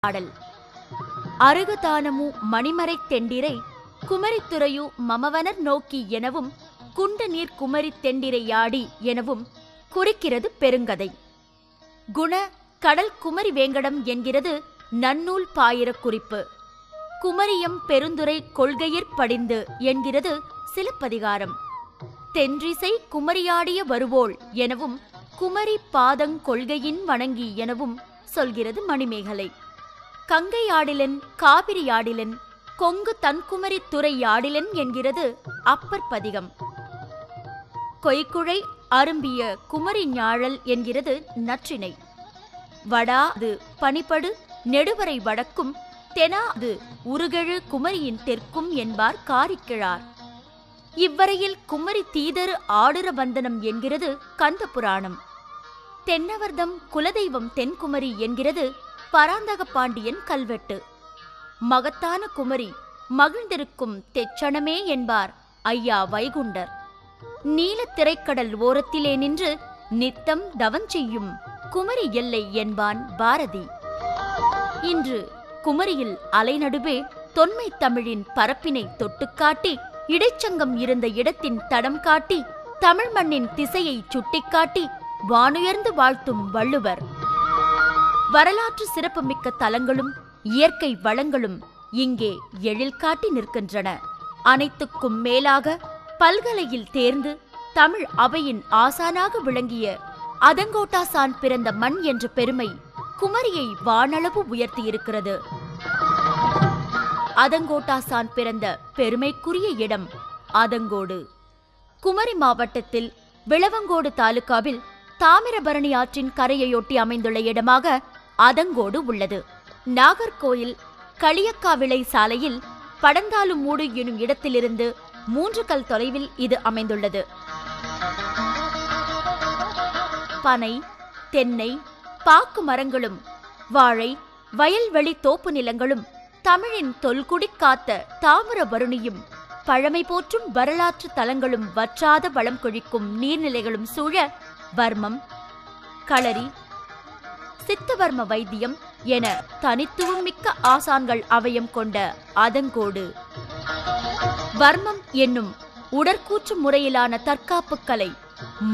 ஆடல் அருகுதானமு மணிமறை தெண்டிரை குமரித்துறையு மமவனர் நோக்கி எனவும் குண்டு நீர் குமரி தெண்டிரை யாடி எனவும் குறிக்கிறது பெருங்கதை. குண கடல் குமரி வேங்கடம் என்கிறது நன்னூல் பாயிர குறிப்பு. குமரியம் பெருந்துரை கொள்கையிற் படிந்து என்கிறது சிலப்பதிகாரம். தென்றிசை குமரியாடிய வருவோள் எனவும் குமரி பாதங் கொள்கையின் வணங்கி எனவும் சொல்கிறது மணிமேகலை. கங்கை யாடிலன் காவிரி யாடிலன் கொங்கு தன்குமரி துறை யாடிலன் என்கிறது அப்பர் பதிகம். கொய்குழை அரும்பிய குமரி ஞாழல் என்கிறது நற்றிணை. வடா அது பனிப்படு நெடுவரை வடக்கும் தெனா அது உருகெழு குமரியின் தெற்கும் என்பார் காரிக்கிழார். இவ்வரையில் குமரி தீதரு ஆடுற பந்தனம் என்கிறது கந்த புராணம். தென்னவர்தம் குலதெய்வம் தென்குமரி என்கிறது பராந்தக பாண்டியன் கல்வெட்டு. மகத்தான குமரி மகிழ்ந்திருக்கும் தெச்சணமே என்பார் ஐயா வைகுண்டர். நீல திரைக்கடல் ஓரத்திலே நின்று நித்தம் தவஞ்செய்யும் குமரி எல்லை என்பான் பாரதி. இன்று குமரியில் அலைநடுவே தொன்மை தமிழின் பரப்பினை தொட்டுக்காட்டி இடைச்சங்கம் இருந்த இடத்தின் தடம் காட்டி தமிழ் மண்ணின் திசையை சுட்டிக்காட்டி வானுயர்ந்து வாழ்த்தும் வள்ளுவர். வரலாற்று சிறப்புமிக்க தலங்களும் இயற்கை வளங்களும் இங்கே எழில் காட்டி நிற்கின்றன. அனைத்துக்கும் மேலாக பல்கலையில் தேர்ந்து தமிழ் அவையின் ஆசானாக விளங்கிய அதங்கோட்டாசான் பிறந்த மண் என்ற பெருமை குமரியை வானளவு உயர்த்தியிருக்கிறது. அதங்கோட்டாசான் பிறந்த பெருமைக்குரிய இடம் அதங்கோடு. குமரி மாவட்டத்தில் விளவங்கோடு தாலுகாவில் தாமிரபரணி ஆற்றின் கரையையொட்டி அமைந்துள்ள இடமாக அதங்கோடு உள்ளது. நாகர்கோயில் களியக்காவிளை சாலையில் படந்தாலுமூடு எனும் இடத்திலிருந்து 3 கல் தொலைவில் இது அமைந்துள்ளது. பனை, தென்னை, பாக்கு மரங்களும் வாழை, வயல்வெளி தோப்பு நிலங்களும் தமிழின் தொல்குடி காத்த தாமிரபரணியும் பழமை போற்றும் வரலாற்று தலங்களும் வற்றாத வளம் கொழிக்கும் நீர்நிலைகளும் சூழ வர்மம், களரி, சித்தவர்ம வைத்தியம் என தனித்துவம் மிக்க ஆசான்கள் அவயம் கொண்ட அதங்கோடு. வர்மம் என்னும் உடற்கூற்று முறையிலான தற்காப்பு கலை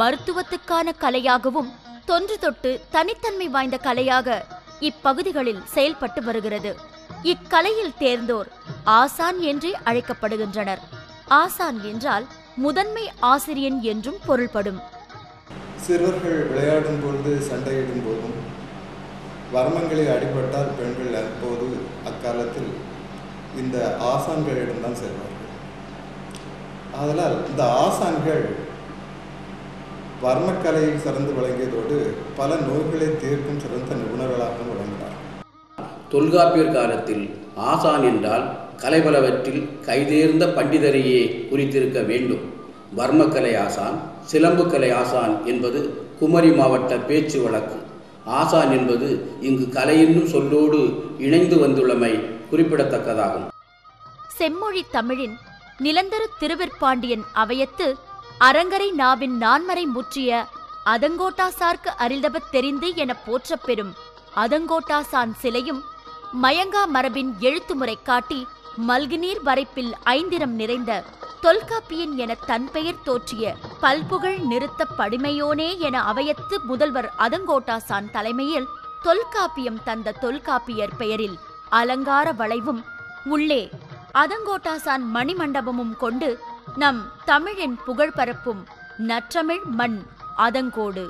மருத்துவத்துக்கான கலையாகவும் தொன்று தொட்டு தனித்தன்மை வாய்ந்த கலையாக இப்பகுதிகளில் செயல்பட்டு வருகிறது. இக்கலையில் தேர்ந்தோர் ஆசான் என்றே அழைக்கப்படுகின்றனர். ஆசான் என்றால் முதன்மை ஆசிரியன் என்றும் பொருள்படும். சிறுவர்கள் விளையாடும் பொழுது சண்டையிடும் போதும் வர்மங்களில் அடிபட்டால் பெண்கள் அப்போது அக்காலத்தில் இந்த ஆசான்களிடம்தான் செல்வார்கள். ஆதலால் இந்த ஆசான்கள் வர்மக்கலையில் சிறந்து விளங்கியதோடு பல நோய்களை தீர்க்கும் சிறந்த நிபுணர்களாகவும் விளங்கினார். தொல்காப்பியர் காலத்தில் ஆசான் என்றால் கலைபலவற்றில் கைதேர்ந்த பண்டிதரையே குறித்திருக்க வேண்டும். வர்மக்கலை ஆசான், சிலம்புக்கலை ஆசான் என்பது குமரி மாவட்ட பேச்சு வழக்கு. ஆசான் என்பது இங்கு கலை என்னும் சொல்லோடு இணைந்து வந்துள்ளமை குறிப்பிடத்தக்கதாகும். செம்மொழி தமிழின் நிலந்தரு திருவிற்பாண்டியன் அவையத்து அரங்கரை நாவின் நான்மறை முற்றிய அதங்கோட்டாசார்க்கு அரிதபத் தெரிந்து என போற்றப் பெறும் அதங்கோட்டாசான் சிலையும் மயங்கா மரபின் எழுத்துமுறை காட்டி மல்குநீர் வரைப்பில் 5 நிறைந்த தொல்காப்பியன் என தன் பெயர் தோற்றிய பல்புகழ் நிறுத்த படிமையோனே என அவையத்து முதல்வர் அதங்கோட்டாசான் தலைமையில் தொல்காப்பியம் தந்த தொல்காப்பியர் பெயரில் அலங்கார வளைவும் உள்ளே அதங்கோட்டாசான் மணிமண்டபமும் கொண்டு நம் தமிழின் புகழ் பரப்பும் நற்றமிழ் மண் அதங்கோடு.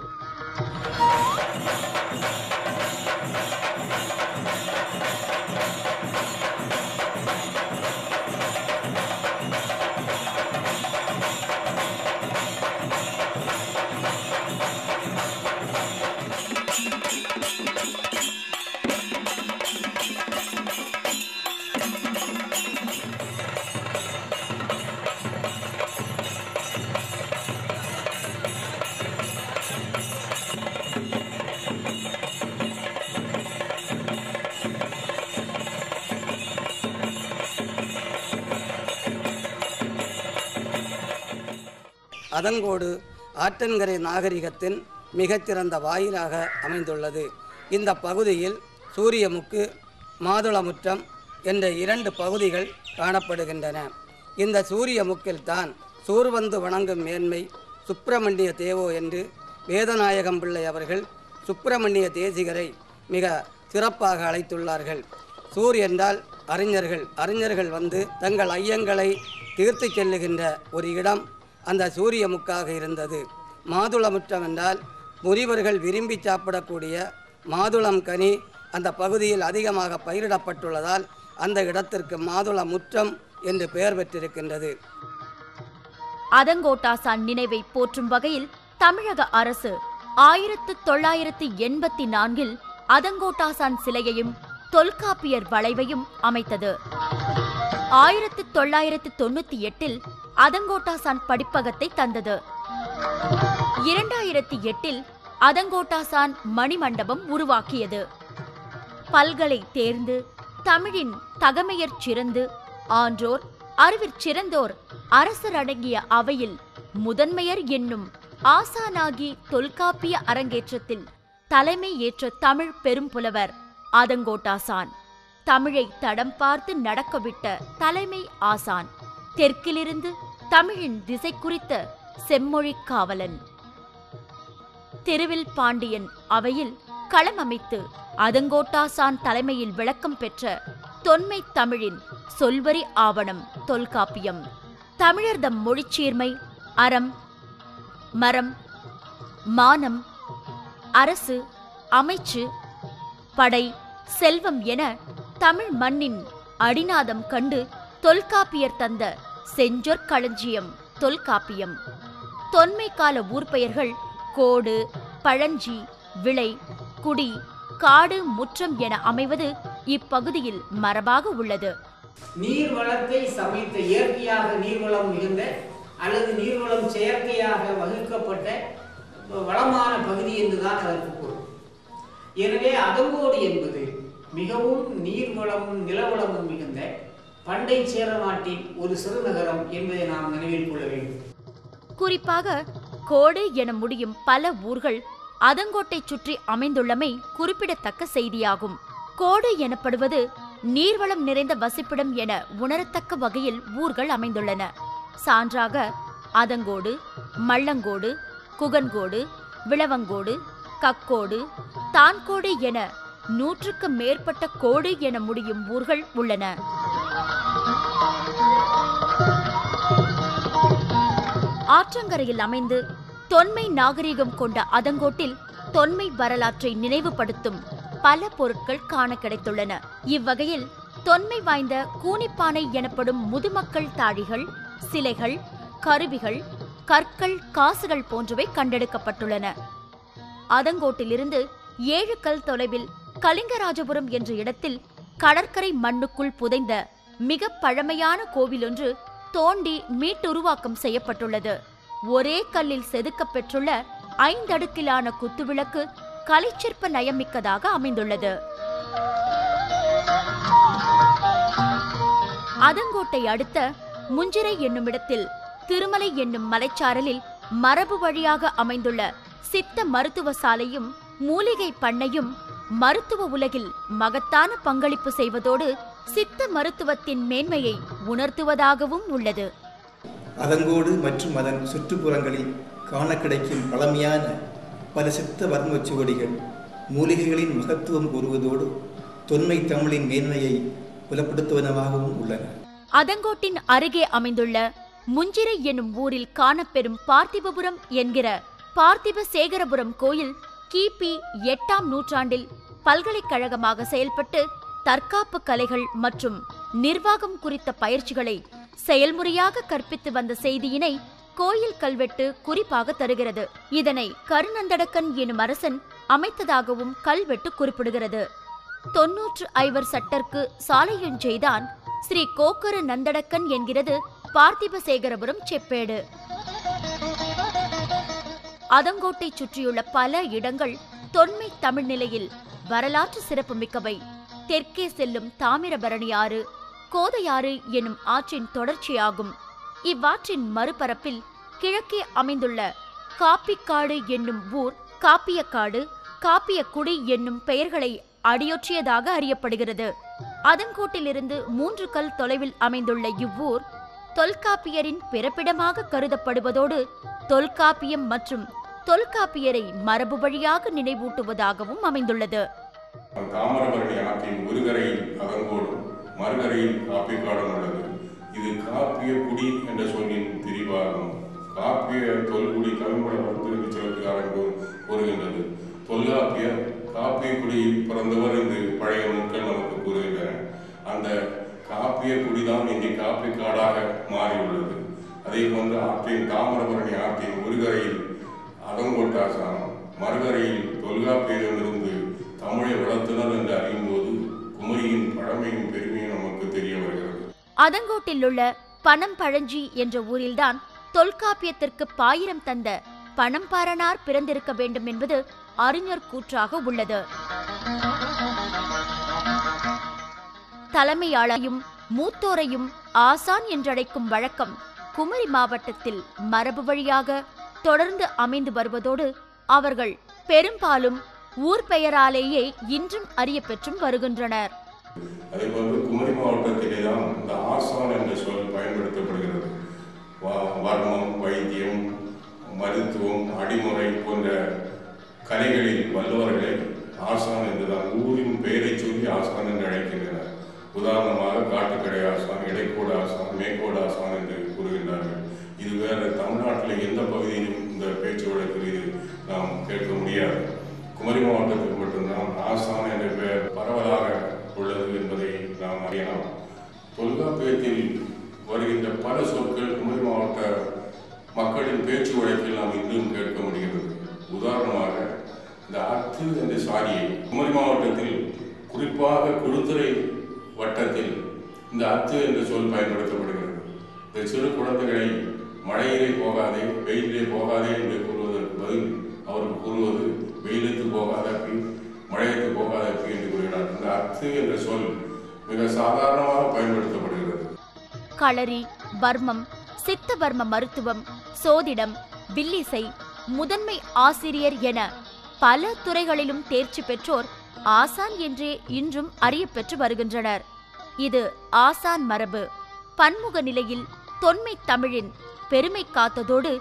அதங்கோடு ஆற்றங்கரை நாகரிகத்தின் மிகச்சிறந்த வாயிலாக அமைந்துள்ளது. இந்த பகுதியில் சூரியமுக்கு, மாதுளமுற்றம் என்ற 2 பகுதிகள் காணப்படுகின்றன. இந்த சூரிய முக்கில்தான் சூர்வந்து வணங்கும் மேன்மை சுப்பிரமணிய தேவோ என்று வேதநாயகம் பிள்ளை அவர்கள் சுப்பிரமணிய தேசிகரை மிக சிறப்பாக அழைத்துள்ளார்கள். சூர் என்றால் அறிஞர்கள் வந்து தங்கள் ஐயங்களை தீர்த்து செல்லுகின்ற ஒரு இடம் அந்த சூரிய முக்காக இருந்தது. மாதுளமுற்றம் என்றால் முனிவர்கள் விரும்பி சாப்பிடக்கூடிய மாதுளம் கனி அந்த பகுதியில் அதிகமாக பயிரிடப்பட்டுள்ளதால் அந்த இடத்திற்கு மாதுளமுற்றம் என்று பெயர் பெற்றிருக்கின்றது. அதங்கோட்டாசான் நினைவை போற்றும் வகையில் தமிழக அரசு 1984 அதங்கோட்டாசான் சிலையையும் தொல்காப்பியர் வளைவையும் அமைத்தது. 1998 அதங்கோட்டாசான் படிப்பகத்தை தந்தது. 2008 அதங்கோட்டாசான் மணிமண்டபம் உருவாக்கியது. பல்கலை தேர்ந்து தமிழின் தகமையற் சிறந்து ஆன்றோர் அறிவிற் சிறந்தோர் அரசர் அடங்கிய அவையில் முதன்மையர் என்னும் ஆசானாகி தொல்காப்பிய அரங்கேற்றத்தில் தலைமை ஏற்ற தமிழ் பெரும்புலவர் அதங்கோட்டாசான். தமிழை தடம் பார்த்து நடக்கவிட்ட தலைமை ஆசான். தெற்கிலிருந்து தமிழின் திசை குறித்த செம்மொழி காவலன். திருவில் பாண்டியன் அவையில் களமமைத்து அதங்கோட்டாசான் தலைமையில் விளக்கம் பெற்ற தொன்மை தமிழின் சொல்வரி ஆவணம் தொல்காப்பியம். தமிழர்தம் மொழிச்சீர்மை, அறம், மரம், மானம், அரசு, அமைச்சு, படை, செல்வம் என தமிழ் மண்ணின் அடிநாதம் கண்டு தொல்காப்பியர் தந்த செஞ்சொற்களஞ்சியம் தொல்காப்பியம். தொன்மை கால ஊர்பெயர்கள் கோடு, பழஞ்சி, விளை, குடி, காடு, முற்றம் என அமைவது இப்பகுதியில் மரபாக உள்ளது. நீர் வளத்தை சமைத்த இயற்கையாக நீர்வளம் மிகுந்த அல்லது நீர்வளம் செயற்கையாக வகுக்கப்பட்ட வளமான பகுதி என்றுதான் அதற்கு பொருள். எனவே அதங்கோடு என்பது மிகவும் நீர்வளமும் நிலவளமும் மிகுந்த பண்டை சேர நாட்டின் ஒரு சிறுநகரம் என்பதை நாம் நினைவில் கொள்ள வேண்டும். குறிப்பாக கோடு என முடியும் பல ஊர்கள் அதங்கோட்டை சுற்றி அமைந்துள்ளமை குறிப்பிடத்தக்க செய்தியாகும். கோடு எனப்படுவது நீர்வளம் நிறைந்த வசிப்பிடம் என உணரத்தக்க வகையில் ஊர்கள் அமைந்துள்ளன. சான்றாக அதங்கோடு, மள்ளங்கோடு, குகன்கோடு, விளவங்கோடு, கக்கோடு, தான்கோடு என 100க்கு மேற்பட்ட கோடு என முடியும் ஊர்கள் உள்ளன. ஆற்றங்கரையில் அமைந்து தொன்மை நாகரிகம் கொண்ட அதங்கோட்டில் தொன்மை வரலாற்றை நினைவுபடுத்தும் பல பொருட்கள் காண கிடைத்துள்ளன. இவ்வகையில் தொன்மை வாய்ந்த கூனிப்பானை எனப்படும் முதுமக்கள் தாழிகள், சிலைகள், கருவிகள், கற்கள், காசுகள் போன்றவை கண்டெடுக்கப்பட்டுள்ளன. அதங்கோட்டிலிருந்து 7 கல் தொலைவில் கலிங்கராஜபுரம் என்ற இடத்தில் கடற்கரை மண்ணுக்குள் புதைந்த மிக பழமையான கோவிலொன்று தோண்டி மீட்டுருவாக்கம் செய்யப்பட்டுள்ளது. ஒரே கல்லில் செதுக்கப் பெற்றுள்ள 5 அடுக்கிலான குத்துவிளக்கு கலைச்சிற்ப நயமிக்கதாக அமைந்துள்ளது. அதங்கோட்டை அடுத்த முஞ்சிரை என்னுமிடத்தில் திருமலை என்னும் மலைச்சாரலில் மரபு வழியாக அமைந்துள்ள சித்த மருத்துவ சாலையும் மூலிகை பண்ணையும் மருத்துவ உலகில் மகத்தான பங்களிப்பு செய்வதோடு சித்த மருத்துவத்தின் மேன்மையை உணர்த்துவதாகவும் உள்ளது. அதங்கோடு மற்றும் அதன் சுற்றுப்புறங்களில் காண கிடைக்கும் பழமையான பல சித்த வர்ம சுவடிகள் மூலிகைகளின் மகத்துவம் கூறுவதோடு தொன்மை தமிழின் மேன்மையை புலப்படுத்துவனவாகவும் உள்ளன. அதங்கோட்டின் அருகே அமைந்துள்ள முஞ்சிரை என்னும் ஊரில் காணப்பெறும் பார்த்திபபுரம் என்கிற பார்த்திப சேகரபுரம் கோயில் கிபி 8ஆம் நூற்றாண்டில் பல்கலைக்கழகமாக செயல்பட்டு தற்காப்பு கலைகள் மற்றும் நிர்வாகம் குறித்த பயிற்சிகளை செயல்முறையாக கற்பித்து வந்த செய்தியினை கோயில் கல்வெட்டு குறிப்பாக தருகிறது. இதனை கருநந்தடக்கன் எனும் அரசன் அமைத்ததாகவும் கல்வெட்டு குறிப்பிடுகிறது. 95 சட்டற்கு சாலையுஞ் செய்தான் ஸ்ரீ கோக்கர நந்தடக்கன் என்கிறது பார்த்திபசேகரபுரம் செப்பேடு. அதங்கோட்டை சுற்றியுள்ள பல இடங்கள் தொன்மை தமிழ் நிலையில் வரலாற்று சிறப்பு மிக்கவை. தெற்கே செல்லும் தாமிரபரணி ஆறு, கோதையாறு எனும் ஆற்றின் தொடர்ச்சியாகும். இவ்வாற்றின் மறுபரப்பில் கிழக்கே அமைந்துள்ள காப்பிக்காடு என்னும் ஊர் காப்பியக்காடு, காப்பியக்குடி என்னும் பெயர்களை அடியொற்றியதாக அறியப்படுகிறது. அதங்கோட்டிலிருந்து 3 கல் தொலைவில் அமைந்துள்ள இவ்வூர் தொல்காப்பியரின் பிறப்பிடமாக கருதப்படுவதோடு தொல்காப்பியம் மற்றும் தொல்காப்பியரை மரபு வழியாக நினைவூட்டுவதாகவும் அமைந்துள்ளது. தாமிரபரணி ஆற்றின் ஒரு கரையில் அதங்கோடும் மறுகரையில் காப்பிக்காடும் உள்ளது. இது காப்பிய குடி என்ற சொல்லின் திரிவாகும். காப்பிய தொல்குடி கவிமல வர்த்தக சொல்லத்துக்காரன் கூறுகின்றது. தொல்காப்பியர் காப்பிய குடியில் பிறந்தவர் என்று பழைய நூல்கள் நமக்கு கூறுகின்றன. அந்த காப்பிய குடிதான் இங்கே காப்பிக்காடாக மாறியுள்ளது. அதே போன்று ஆற்றின் தாமிரபரணி ஆற்றின் ஒரு கரையில் அதங்கோட்டாசானம், மறுகரையில் தொல்காப்பியரிடமிருந்து தமிழை வளர்த்தனர் என்று அறியும் போது குமரியின் பழமையும் பெருமையும் நமக்கு தெரிய வருகிறது. அதங்கோட்டில் உள்ள பனம்பழஞ்சி என்ற ஊரில்தான் தொல்காப்பியத்திற்கு பாயிரம் தந்த பனம்பாரனார் பிறந்திருக்க வேண்டும் என்பது அறிஞர் கூற்றாக உள்ளது. தலைமையாளரையும் மூத்தோரையும் ஆசான் என்றழைக்கும் வழக்கம் குமரி மாவட்டத்தில் மரபு வழியாக தொடர்ந்து அமைந்து வருவதோடு அவர்கள் பெரும்பாலும் ஊர் பெயராலேயே இன்றும் அறிய பெற்றும் வருகின்றனர். அதேபோன்று குமரி மாவட்டத்திலேதான் இந்த ஆசான் என்ற சொல் பயன்படுத்தப்படுகிறது. வர்மம், வைத்தியம், மருத்துவம், அடிமுறை போன்ற கலைகளில் வல்லவர்களை ஆசான் என்றுதான் ஊரின் பெயரை சொல்லி ஆசான் என்று அழைக்கின்றனர். உதாரணமாக காட்டுக்கடை ஆசான், இடைக்கோடு ஆசான், மேற்கோடு ஆசான் என்று கூறுகின்றார்கள். இது வேறு தமிழ்நாட்டில் எந்த பகுதியிலும் இந்த பேச்சு வழக்கில் இது நாம் கேட்க முடியாது. குமரி மாவட்டத்தில் மட்டும்தான் ஆசான் என்ற பெயர் பரவலாக உள்ளது என்பதை நாம் அறியலாம். தொல்காப்பியத்தில் வருகின்ற பல சொற்கள் குமரி மாவட்ட மக்களின் பேச்சு வழக்கில் நாம் இன்றும் கேட்க முடிகிறது. உதாரணமாக இந்த அத்து என்ற சாரியை குமரி மாவட்டத்தில் குறிப்பாக கொடுத்துறை வட்டத்தில் இந்த அத்து என்ற சொல் பயன்படுத்தப்படுகிறது. இந்த சிறு குழந்தைகளை மழையிலே போகாதே, வெயிலே போகாதே என்று கூறுவதற்கு பதில் அவர்கள் கூறுவது வெயிலுக்கு போகாதப்பி, மழையத்து போகாதப்பி என்று கூறுகிறார். இந்த அத்து என்ற சொல் மிக சாதாரணமாக பயன்படுத்தப்படுகிறது. களரி, வர்மம், சித்த வர்ம மருத்துவம், சோதிடம், வில்லிசை, முதன்மை ஆசிரியர் என பல துறைகளிலும் தேர்ச்சி பெற்றோர் ஆசான் என்றே இன்றும் அறியப்பெற்று வருகின்றனர். இது ஆசான் மரபு பன்முக நிலையில் தொன்மை தமிழின் பெருமை காத்ததோடு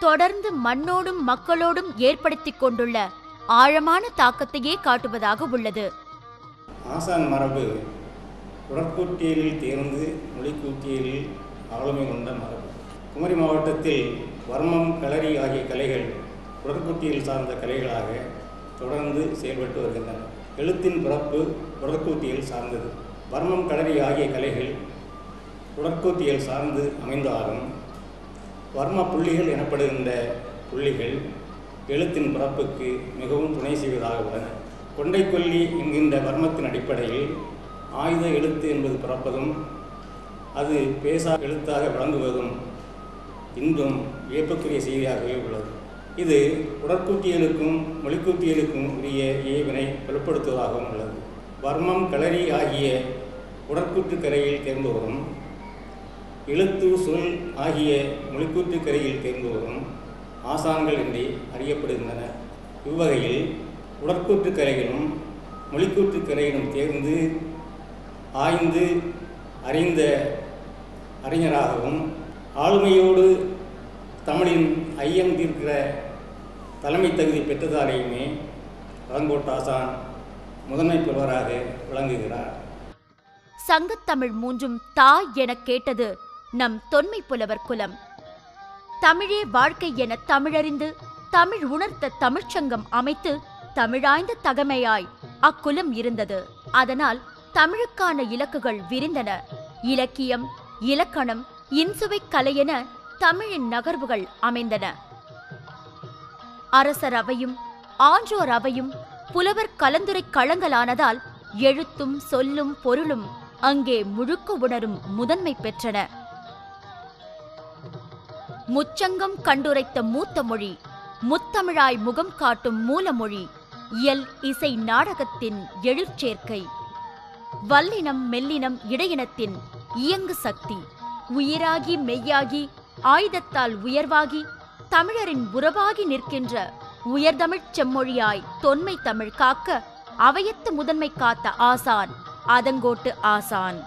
தொடர்ந்து மண்ணோடும் மக்களோடும் ஏற்படுத்திக் கொண்டுள்ள ஆழமான தாக்கத்தையே காட்டுவதாக உள்ளது. ஆசான் மரபு உடற்கூட்டியலில் தேர்ந்து மொழிக்கூட்டியலில் ஆளுமை கொண்ட மரபு. குமரி மாவட்டத்தில் வர்மம், களரி ஆகிய கலைகள் உடற்கூட்டியல் சார்ந்த கலைகளாக தொடர்ந்து செயல்பட்டு வருகின்றன. எழுத்தின் பிறப்பு உடற்கூட்டியல் சார்ந்தது. வர்மம், களரி ஆகிய கலைகள் உடற்கூட்டியல் சார்ந்து அமைந்தாலும் வர்ம புள்ளிகள் எனப்படுகின்ற புள்ளிகள் எழுத்தின் பிறப்புக்கு மிகவும் துணை செய்வதாக உள்ளன. கொண்டைக்கொல்லி என்கின்ற வர்மத்தின் அடிப்படையில் ஆயுத எழுத்து என்பது பிறப்பதும் அது பேசா எழுத்தாக விளங்குவதும் இன்றும் வியப்புக்குரிய செய்தியாகவே உள்ளது. இது உடற்கூட்டியலுக்கும் மொழிக்கூட்டியலுக்கும் உரிய ஏவினை வெளிப்படுத்துவதாகவும் உள்ளது. வர்மம், களரி ஆகிய உடற்கூற்றுக்கரையில் தேர்ந்தோறும் எழுத்து, சொல் ஆகிய மொழிக்கூற்றுக்கரையில் தேர்ந்தோறும் ஆசான்கள் என்று அறியப்படுகின்றன. இவ்வகையில் உடற்கூற்றுக்கரைகளும் மொழிக்கூற்றுக்கரையிலும் தேர்ந்து ஆய்ந்து அறிந்த அறிஞராகவும் ஆளுமையோடு தமிழின் ஐயம் தீர்க்கிற தலைமை தகுதி பெற்றதாலேயுமே அதங்கோட்டாசான் முதன்மை புலவராக விளங்குகிறார். சங்கத்தமிழ் மூன்றும் தா எனக் கேட்டது நம் தொன்மை புலவர் குலம். தமிழே வாழ்க்கை என தமிழறிந்து தமிழ் உணர்த்த தமிழ்ச்சங்கம் அமைத்து தமிழாய்ந்த தகமையாய் அக்குலம் இருந்தது. அதனால் தமிழுக்கான இலக்குகள் விரிந்தன. இலக்கியம், இலக்கணம், இன்சுவை கலையென தமிழின் நகர்வுகள் அமைந்தன. அரசர் அவையும் ஆன்றோர் அவையும் புலவர் கலந்துரை களங்களானதால் எழுத்தும் சொல்லும் பொருளும் அங்கே முழுக்க உணரும் முதன்மை பெற்றன. முச்சங்கம் கண்டுரைத்த மூத்த மொழி, முத்தமிழாய் முகம் காட்டும் மூலமொழி, இயல் இசை நாடகத்தின் எழுச்சேர்க்கை, வல்லினம் மெல்லினம் இடையினத்தின் இயங்கு சக்தி, உயிராகி மெய்யாகி ஆயுதத்தால் உயர்வாகி தமிழரின் உறவாகி நிற்கின்ற உயர்தமிழ்ச் செம்மொழியாய் தொன்மை தமிழ் காக்க அவையத்து முதன்மை காத்த ஆசான் ஆதங்கோட்டு ஆசான்.